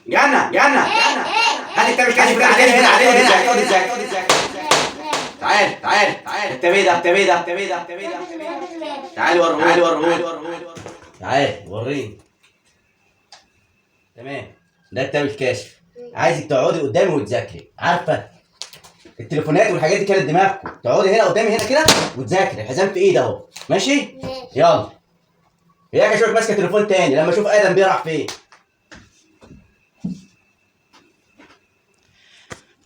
جنة هات الكتاب الكاشف ده عليه هنا. تعال الكتاب ده. تعال وريهولي. تعال وريني. تمام، ده كتاب الكاشف. عايزك تقعدي قدامي وتذاكري، عارفه التليفونات والحاجات دي كانت دماغكم. تقعدي هنا قدامي هنا كده وتذاكري، الحزام في ايدي اهو. ماشي؟ يلا. هياك اشوفك ماسكه تليفون تاني لما اشوف ادم بيراح فين.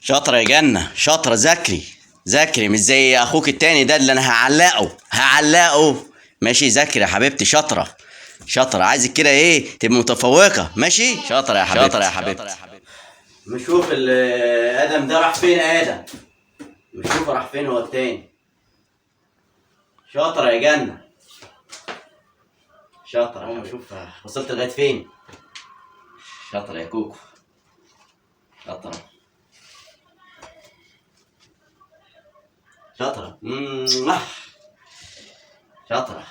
شاطرة يا جنة، شاطرة. ذاكري مش زي اخوك التاني ده اللي انا هعلقه. ماشي، ذاكري يا حبيبتي. شاطرة. عايزك كده ايه تبقى متفوقة. ماشي؟ شاطرة يا حبيبتي. نشوف ادم ده راح فين. ادم نشوفه راح فين هو التاني. شاطرة يا جنة، شاطرة. اشوف وصلت لغاية فين. شاطرة يا كوكو، شاطرة. شاطرة. شاطرة.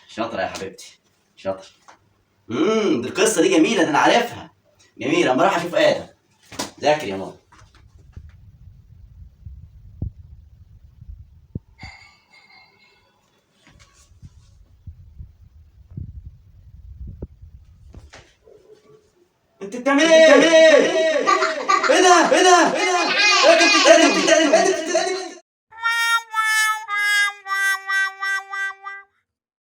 شاطرة يا حبيبتي، شاطرة. دي القصة دي جميلة، ده أنا عارفها. جميلة. أما أروح أشوف آدم. ذاكر يا ماما. أنت بتعمل إيه؟ إيه ده؟ إيه ده؟ إيه ده؟ إيه ده؟